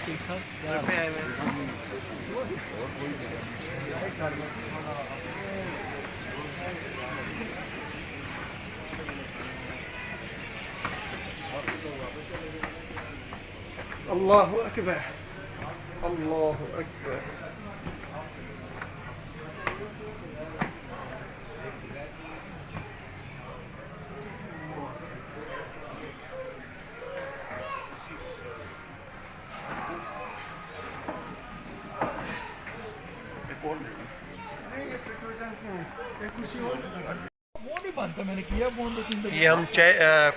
ٹھیک ٹھاک اللہ اکبر اللہ اکبر وہ نہیں بنتا میں نے کیا فون لیکن یہ ہم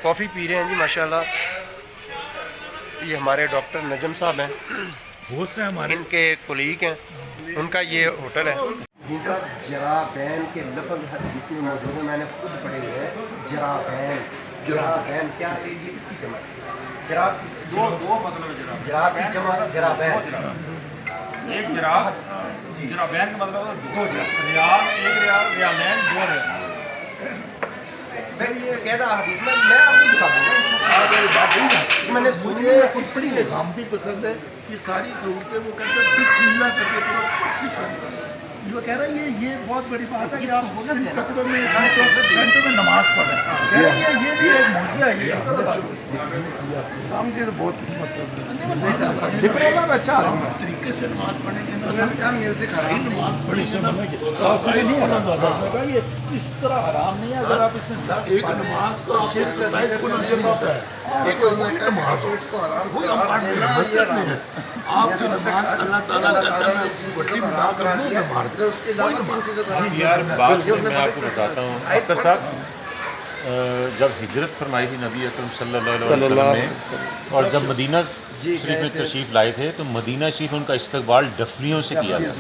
کافی پی رہے ہیں جی ماشاءاللہ. یہ ہمارے ڈاکٹر نجم صاحب ہیں, ہوسٹ ہے ہمارے. ان کے کولیگ ہیں, ان کا یہ ہوٹل ہے. جی صاحب جرابین کے لفظ حدیث میں موجود ہیں, میں نے خود پڑھے ہوئے ہیں. جرابین جرابین کیا ہے, یہ کس کی جمع ہے؟ جراب دو مطلب ہے جراب کی جمع جرابین. ایک جراب جرابین کا مطلب ہے دو ریال, ایک ریال ریالین, دو ریال. کہتا حدیث میں آپ کو بتا دوں, میں نے سنی ہے کچھ بڑی غامدی پسند ہے. یہ ساری سہولتیں وہ کہتے ہیں بسم اللہ کر کے پورا اچھی شان. وہ کہہ رہا ہے یہ بہت بڑی بات ہے کہ آپ ان کپڑوں میں گھنٹوں میں نماز پڑھیں. کہہ رہے ہیں یہ بھی ایک معجزہ ہے. یہ ہم جی تو بہت مطلب اچھا طریقے سے نماز پڑھیں گے صحیح نماز پڑھیں گے نہیں ہونا زیادہ سکا. یہ اس طرح حرام نہیں ہے اگر آپ اس میں ایک نماز کو ایک نماز وہ آپ کی نماز اللہ تعالیٰ کہتا ہے بٹی ملا کر منہ میں مار دے. اس کے علاوہ جی یار بات میں آپ کو بتاتا ہوں اختر صاحب, جب ہجرت فرمائی تھی نبی اکرم صلی اللہ علیہ وسلم نے, اور جب مدینہ شریف میں تشریف لائے تھے تو مدینہ شریف ان کا استقبال ڈفلیوں سے کیا تھا.